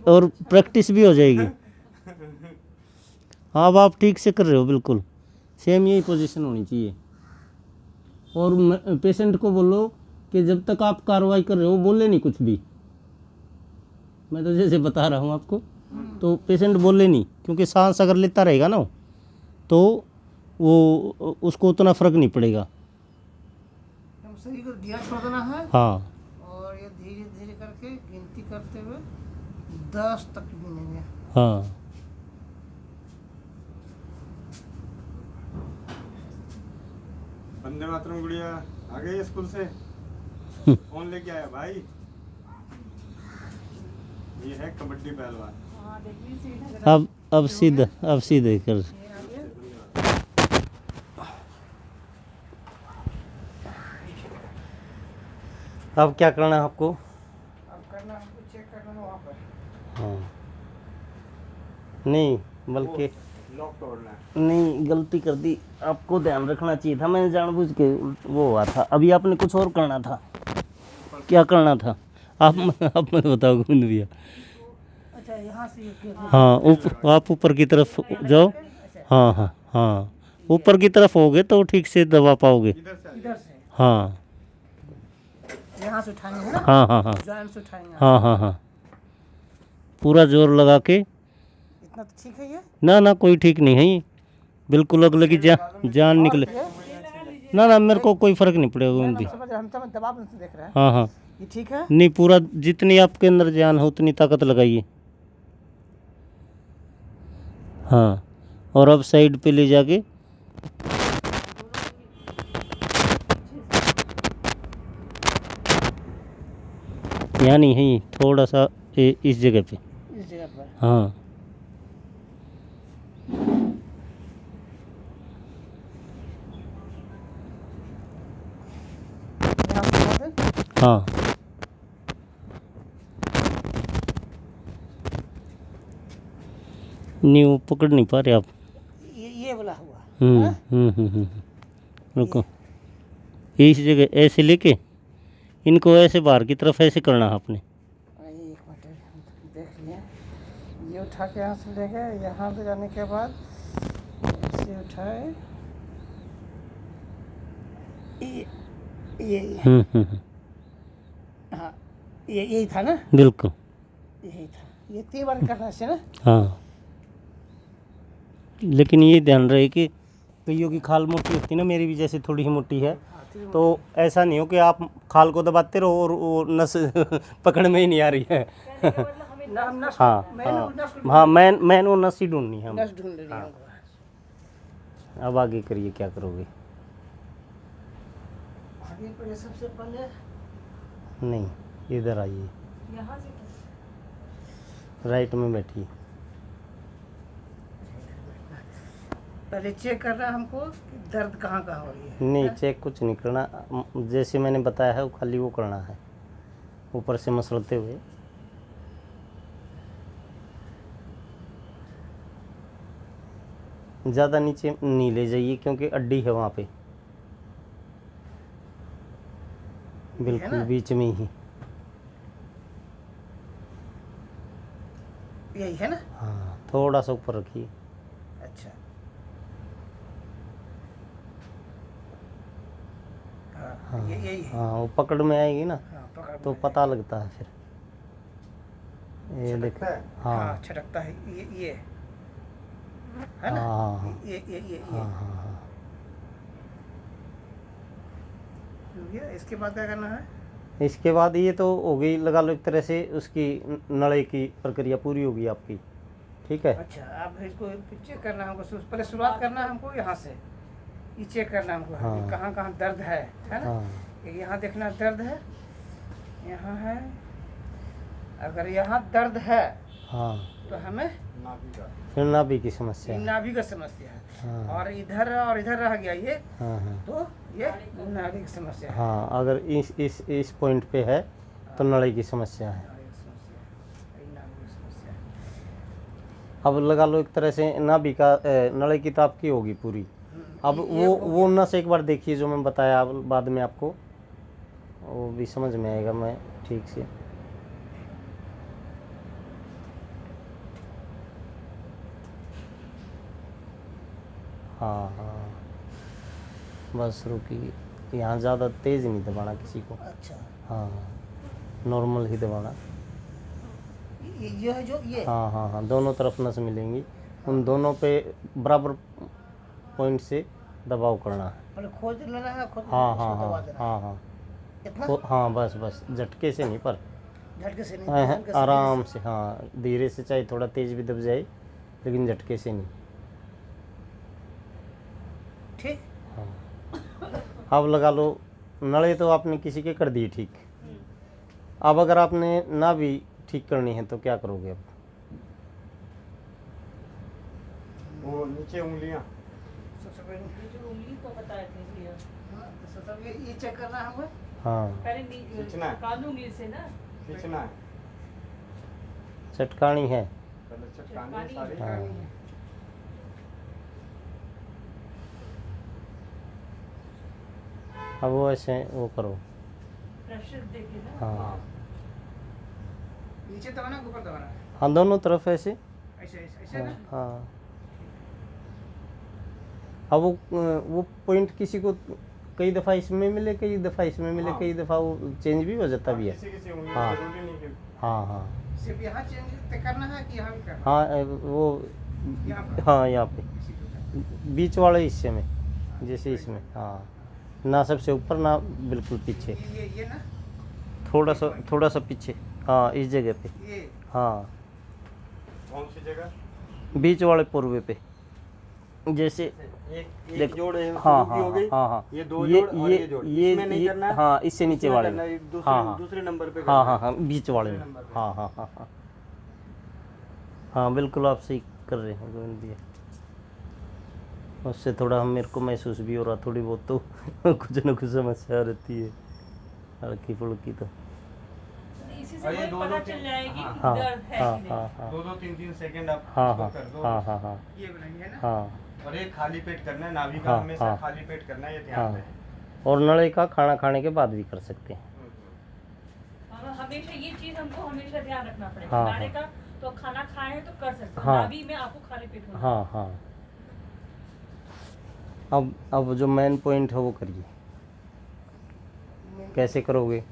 A: और प्रैक्टिस भी हो जाएगी। हाँ, अब आप ठीक से कर रहे हो, बिल्कुल सेम यही पोजीशन होनी चाहिए। और पेशेंट को बोलो कि जब तक आप कार्रवाई कर रहे हो बोले नहीं कुछ भी। मैं तो जैसे बता रहा हूँ आपको, तो पेशेंट बोले नहीं, क्योंकि सांस अगर लेता रहेगा ना तो वो उसको उतना फ़र्क नहीं पड़ेगा।
C: हम शरीर को ढीला छोड़ देना है।
A: हाँ
C: और ये धीरे धीरे करके गिनती करते हुए 10 तक गिनेंगे।
A: हाँ,
B: वंदे मातरम गुड़िया आ गई स्कूल से? कौन लेके आया भाई? ये है कबड्डी पहलवान।
D: हाँ देखिए सीधा
A: अब सीधे कर।
C: ये आ गया।
A: अब क्या करना है आपको?
C: अब करना हमको चेक करना है वहाँ पर।
A: हाँ, नहीं बल्कि
B: लॉक तोड़ना है।
A: नहीं, गलती कर दी, आपको ध्यान रखना चाहिए था, मैंने जानबूझ के वो हुआ था। अभी आपने कुछ और करना था। क्या करना था आप मत बताओ गोविंद भैया।
C: अच्छा यहाँ से ये
A: हाँ, आप ऊपर की तरफ जाओ। हाँ हाँ हाँ, ऊपर की तरफ होगे तो ठीक से दबा पाओगे।
B: इधर से
C: इधर से
A: हाँ
C: यहाँ से उठाएंगे ना,
A: हाँ हाँ हाँ
C: जॉइंट से उठाएंगे।
A: हाँ हाँ हाँ, पूरा जोर लगा के।
C: इतना तो ठीक है ये।
A: ना ना, कोई ठीक नहीं है ये, बिल्कुल अगले की जान निकले। ना ना, मेरे को कोई फ़र्क नहीं पड़ेगा गोविंद जी।
C: समझ रहे, हम तो दबाव नहीं देख रहे हैं।
A: हाँ हाँ,
C: ये ठीक है।
A: नहीं, पूरा जितनी आपके अंदर जान हो उतनी ताकत लगाइए। हाँ, और अब साइड पे ले जाके यहाँ नहीं है, थोड़ा सा इस जगह पे।
C: इस जगह पर
A: हाँ
C: यहाँ से दबा दें।
A: हाँ, नहीं वो पकड़ नहीं पा रहे आप।
C: ये वाला हुआ।
A: रुको, इस जगह ऐसे लेके इनको ऐसे बाहर की तरफ ऐसे करना है आपने।
C: एक मिनट देख लिया, ये उठा के यहाँ से ले गए, यहाँ ले जाने के बाद ऐसे उठाए, ये हाँ, ये यही था ना,
A: बिल्कुल
C: यही था। ये 3 बार करना है ना।
A: हाँ, लेकिन ये ध्यान रहे कि कईयों की खाल मोटी होती है ना, मेरी भी जैसे थोड़ी ही मोटी है, तो ऐसा नहीं हो कि आप खाल को दबाते रहो और वो नस पकड़ में ही नहीं आ रही है।
C: नस
A: हाँ हाँ, मैन वो नस ही ढूंढनी है हमें।
C: नस ढूंढ रही है।
A: अब आगे करिए, क्या करोगे?
C: आगे पहले सबसे पहले
A: नहीं, इधर आइए,
D: यहाँ से
A: राइट में बैठिए।
C: पहले चेक करना है हमको कि दर्द कहाँ कहाँ हो रही है।
A: नहीं, चेक कुछ नहीं करना, जैसे मैंने बताया है वो खाली वो करना है, ऊपर से मसलते हुए। ज़्यादा नीचे नहीं ले जाइए क्योंकि अड्डी है वहाँ पे, बिल्कुल
C: ना?
A: बीच में ही।
C: यही है ना?
A: हाँ, थोड़ा सा ऊपर रखिए।
C: अच्छा हाँ, यही है।
A: हाँ, वो पकड़ में आएगी ना
C: हाँ, पकड़
A: तो
C: में
A: पता लगता है फिर। ये देखो।
B: छटकता है?
C: हाँ
A: हाँ
C: छटकता है, ये है ना?
A: हाँ हाँ
C: ये
A: हाँ हाँ हाँ।
C: ये इसके बाद क्या करना है?
A: इसके बाद ये तो हो गई, लगा लो एक तरह से उसकी नड़े की प्रक्रिया पूरी होगी आपकी। ठीक है।
C: अच्छा, अब इसको चेक करना हमको, पहले शुरुआत करना है हमको यहाँ से, ये चेक करना हमको
A: हाँ।
C: कि कहाँ कहाँ दर्द है ना?
A: हाँ
C: यहाँ देखना दर्द है, यहाँ है। अगर यहाँ दर्द है
A: हाँ,
C: तो हमें
B: नाभि का।
A: फिर नाभि की समस्या है।
C: नाभि का समस्या है,
A: हाँ
C: और इधर रह गया ये,
A: हाँ हाँ
C: तो ये नाभि की समस्या है।
A: हाँ, अगर इस पॉइंट पे है तो नड़े की समस्या है।
C: नाभि की समस्या है, यही नाभि की समस्या है।
A: अब लगा लो एक तरह से नाभि का नड़े की तो आपकी होगी पूरी। अब
C: ये हो
A: वो नस एक बार देखिए जो मैं बताया, अब बाद में आपको वो भी समझ में आएगा मैं ठीक से। हाँ हाँ, बस रुकिए, यहाँ ज़्यादा तेज़ नहीं दबाना किसी को।
C: अच्छा,
A: हाँ, नॉर्मल ही दबाना।
C: ये है जो ये।
A: हाँ हाँ हाँ, दोनों तरफ नस मिलेंगी, उन दोनों पे बराबर पॉइंट से दबाव करना है।
C: पहले खोज लेना है, खोज
A: हाँ
C: उसको
A: हाँ
C: दबा
A: हाँ
C: देना है।
A: हाँ हाँ
C: इतना
A: हाँ, बस बस झटके से नहीं, पर
C: झटके से नहीं,
A: हाँ,
C: हल्के से
A: आराम से। हाँ, धीरे से, चाहे थोड़ा तेज़ भी दब जाए लेकिन झटके से नहीं।
C: ठीक।
A: अब लगा लो नड़े तो आपने किसी के कर दिए ठीक। अब अगर आपने ना भी ठीक करनी है तो क्या करोगे अब?
B: वो नीचे उंगलियां।
C: सबसे पहले
D: ये जो उंगली को बताए थे भैया,
C: हाँ, तो सबसे ये चेक करना है हमें।
A: हाँ,
D: पहले
B: खींचना है।
D: कान उंगली से ना,
B: खींचना है।
A: चटकानी है।
B: पहले चटकानी है
D: चटकानी।
B: सारी।
A: हाँ, अब वो ऐसे वो करो।
D: प्रेशर देके ना।
A: हाँ
C: नीचे दबाना है, ऊपर दबाना है?
A: हाँ, दोनों तरफ ऐसे।
C: ऐसे ऐसे ऐसे
A: हाँ
C: ना?
A: हाँ। अब वो पॉइंट किसी को कई दफ़ा इसमें मिले, कई दफ़ा इसमें मिले,
B: हाँ।
A: कई दफ़ा वो चेंज भी हो जाता भी है।
B: किसी किसी उंगली
A: हाँ।
B: जरूरी नहीं कि
A: हाँ हाँ
C: सिर्फ यहाँ चेंज करना है कि यहाँ भी करना
A: हाँ, वो
C: है? यहाँ पर
A: हाँ, यहाँ पे
C: इसी को करना
A: बीच वाले हिस्से में, जैसे इसमें। हाँ, ना सबसे ऊपर ना बिल्कुल पीछे,
C: है। ये ना,
A: थोड़ा सा पीछे। हाँ, इस जगह पे।
C: ये
A: हाँ,
B: कौन सी जगह?
A: बीच वाले पूर्वे पे, जैसे
B: एक
A: देखो।
B: जोड़ है,
A: हाँ
B: शुरू की हो गई।
A: हाँ हाँ,
B: ये दो जोड़ और ये जोड़। इसमें नहीं करना है।
A: हाँ, इससे नीचे
B: इसमें
A: वाले
B: करना
A: में।
B: है,
A: हाँ हाँ
B: दूसरे नंबर पे
A: हाँ
B: करना
A: हाँ
B: है।
A: हाँ, बीच वाले में।
B: दूसरे नंबर पे।
A: हाँ हाँ हाँ हाँ हाँ, बिल्कुल आप सही कर रहे हैं गोविंद भैया। उससे थोड़ा हम मेरे को महसूस भी हो रहा थोड़ी बहुत, तो कुछ ना कुछ समस्या रहती है हल्की फुल्की तो।
D: इसी से
B: और ये
D: मुझे
B: दो
D: पता
B: दो
D: चल
B: तीन-
D: जाएगी
B: हाँ,
D: कि
A: हाँ
D: दर्द है
A: हाँ
D: कि
A: हाँ
D: नहीं।
A: हाँ
B: 2-2 3-3 सेकंड आप
A: हाँ
B: इसको
A: हाँ
B: कर दो।
A: हाँ हाँ हाँ
C: ये बनाइए ना।
A: हाँ
B: और एक खाली पेट करना है, नाभि का
A: हाँ,
B: हमेशा
A: हाँ।
B: खाली पेट करना है, ये
A: हाँ,
B: ध्यान रहे।
A: और नड़े का खाना खाने के बाद भी कर सकते हैं।
D: हमेशा ये चीज हमको हमेशा ध्यान रखना
A: हाँ,
D: पड़ेगा। नाड़े
A: हाँ।
D: का तो खाना खाए तो कर सकते हैं,
A: हाँ।
D: नाभि में आपको खाली पेट होना।
A: हाँ हाँ, अब जो मेन पॉइंट है वो करिए। कैसे करोगे?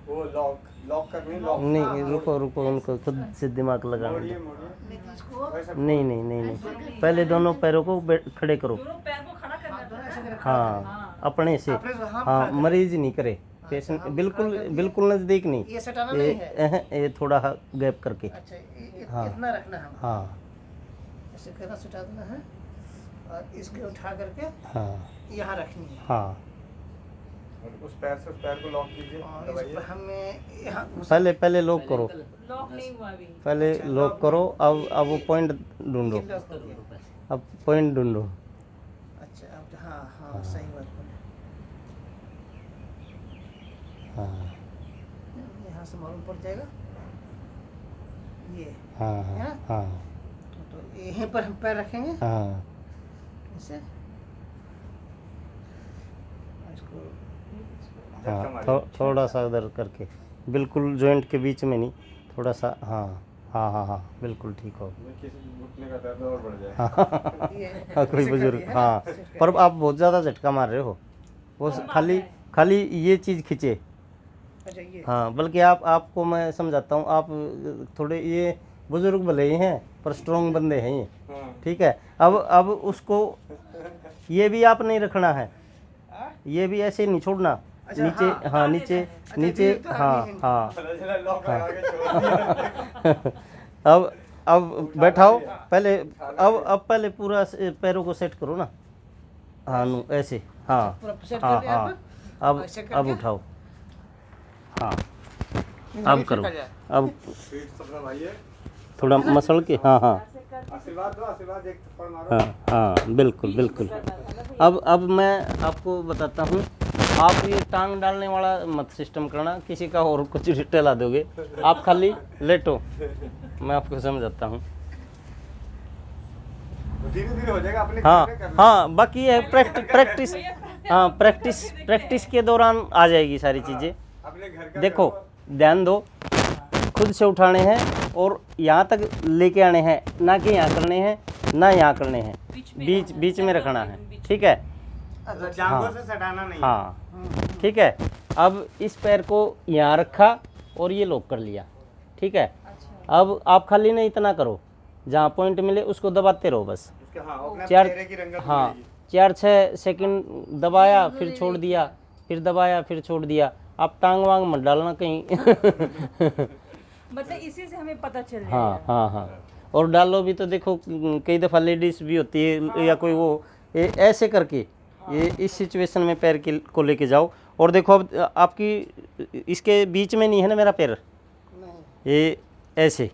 B: वो लॉक करनी, लॉक।
A: नहीं, रुको रुको, उनको खुद से दिमाग लगाने
B: मोड़िए
A: दो।
B: मोड़िए।
C: इसको
B: वैसे
A: नहीं नहीं नहीं नहीं, पहले दोनों पैरों को खड़े करो।
D: दोनों पैर को खड़ा करना है ना।
A: हाँ, अपने से।
C: अपने से, हाँ,
A: हाँ,
C: खड़ा
A: मरीज नहीं करे, पेशेंट बिल्कुल बिल्कुल नज़दीक नहीं।
C: ये सटाना नहीं है।
A: ये थोड़ा गैप करके।
C: अच्छा,
A: हाँ।
C: इतना रखना है।
A: हाँ
C: ऐसे करना, सुटा देना है, और इसके उठा करके
A: हाँ
C: यहाँ रखनी है।
A: हाँ,
B: और उस पैर से उस पैर को लॉक कीजिए,
C: और इस
B: दबाइए।
C: पर हमें यहाँ
A: पहले लॉक करो,
D: लॉक नहीं हुआ अभी।
A: पहले लॉक करो। अब वो पॉइंट ढूंढो,
C: लॉक हो गया।
A: अब पॉइंट ढूंढो।
C: अच्छा, अब तो हाँ हाँ, सही बात बोले।
A: हाँ
C: यहाँ से मालूम पड़ जाएगा ये।
A: हाँ हाँ हाँ
C: तो यहीं पर हम पैर रखेंगे,
A: हाँ
C: ऐसे इसको
A: हाँ थोड़ा सा उधर करके, बिल्कुल जॉइंट के बीच में नहीं, थोड़ा सा, हाँ हाँ हाँ हाँ बिल्कुल ठीक हो।
B: घुटने का दर्द और बढ़ जाए।
A: हाँ कोई बुजुर्ग, हाँ पर आप बहुत ज़्यादा झटका मार रहे हो, वो खाली ये चीज़ खींचे।
C: अच्छा ये
A: हाँ बल्कि आपको मैं समझाता हूँ, आप थोड़े ये बुजुर्ग भले ही हैं पर स्ट्रॉन्ग बंदे हैं ये, ठीक है। अब उसको ये भी आप नहीं रखना है, ये भी ऐसे नहीं छोड़ना, नीचे, हाँ नीचे नीचे, हाँ हाँ अब बैठाओ पहले, अब पहले पूरा पैरों को सेट करो ना, हाँ नु ऐसे, हाँ
C: पूरा सेट
A: हाँ
C: कर लिया
A: हाँ
C: आपने?
A: अब
C: ऐसे करके?
A: अब उठाओ, हाँ अब करो, अब थोड़ा मसल के, हाँ हाँ
B: आशीर्वाद दो, आशीर्वाद एक थप्पड़ मारो।
A: हाँ हाँ बिल्कुल बिल्कुल। अब मैं आपको बताता हूँ, आप ये टांग डालने वाला मत सिस्टम करना, किसी का और कुछ टहला दोगे, आप खाली लेटो, मैं आपको समझाता हूँ।
B: धीरे धीरे हो जाएगा अपने
A: हाँ
B: करने करना।
A: हाँ बाकी है प्रैक्टिस, हाँ प्रैक्टिस के दौरान आ जाएगी सारी चीज़ें।
B: अपने घर का
A: देखो ध्यान दो, खुद से उठाने हैं और यहाँ तक लेके आने हैं, ना कि यहाँ करने हैं ना यहाँ करने हैं, बीच में रखना है, ठीक है।
B: जांघों से सटाना नहीं।
A: हाँ ठीक है। अब इस पैर को यहाँ रखा और ये लॉक कर लिया, ठीक है। अब आप खाली नहीं इतना करो, जहाँ पॉइंट मिले उसको दबाते रहो बस,
B: उसके हाँ अपने
A: चार,
B: चेहरे की रंगत
A: हाँ
B: मिलेगी।
A: 4-6 सेकंड दबाया फिर छोड़ दिया, फिर दबाया फिर छोड़ दिया। आप टांग वांग मत डालना कहीं
D: मतलब इसी से हमें पता चल जाएगा।
A: हाँ हाँ हाँ, और डालो भी तो देखो कई दफ़ा लेडीज़ भी होती है या कोई वो, ऐसे करके ये इस सिचुएशन में पैर को लेके जाओ, और देखो अब आपकी इसके बीच में नहीं है ना मेरा पैर, ये ऐसे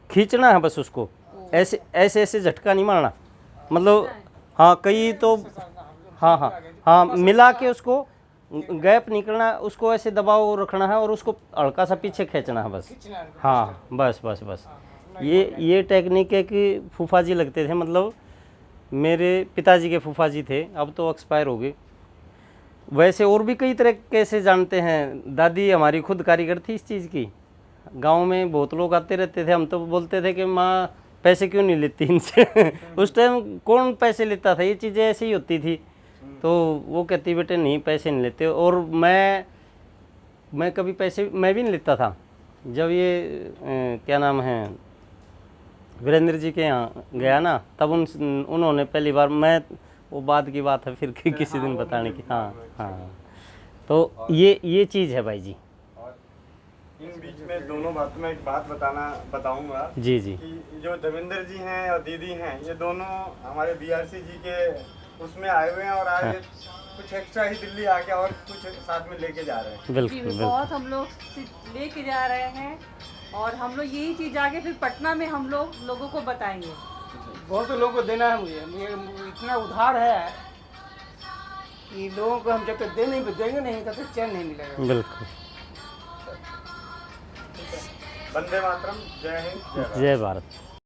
A: खींचना है बस उसको, ऐसे ऐसे ऐसे झटका नहीं मारना, मतलब हाँ कई तो, हाँ हाँ हाँ मिला के उसको गैप निकलना, उसको ऐसे दबाव रखना है और उसको हल्का सा पीछे खींचना है बस, हाँ बस बस बस। ये टेक्निक है कि फूफा जी लगते थे, मतलब मेरे पिताजी के फूफा जी थे, अब तो एक्सपायर हो गए। वैसे और भी कई तरह कैसे जानते हैं, दादी हमारी खुद कारीगर थी इस चीज़ की, गांव में बहुत लोग आते रहते थे, हम तो बोलते थे कि माँ पैसे क्यों नहीं लेती इनसे उस टाइम कौन पैसे लेता था, ये चीज़ें ऐसे ही होती थी, तो वो कहती बेटे नहीं पैसे नहीं लेते। और मैं कभी पैसे मैं भी नहीं लेता था। जब ये क्या नाम है वीरेंद्र जी के यहाँ गया ना, तब उन्होंने पहली बार, मैं वो बाद की बात है फिर किसी दिन बताने की, हाँ हाँ। तो ये चीज़ है भाई जी।
B: और इन बीच में दोनों बात में एक बात बताऊंगा
A: जी जी,
B: कि जो देवेंद्र जी हैं और दीदी हैं, ये दोनों हमारे बीआरसी जी के उसमें आए हुए हैं, और आज कुछ एक्स्ट्रा ही दिल्ली आके और कुछ साथ में लेके जा रहे हैं।
A: बिल्कुल
D: जी,
A: बिल्कुल।
D: बहुत हम लोग लेके जा रहे हैं, और हम लोग यही चीज़ आगे फिर पटना में हम लोगों को बताएंगे।
C: बहुत लोगों को देना है, मुझे इतना उधार है कि लोगों को हम जब तक देंगे नहीं तब तक चैन नहीं मिलेगा।
A: बिल्कुल।
B: वंदे मातरम, जय हिंद, जय भारत।
A: जय भारत।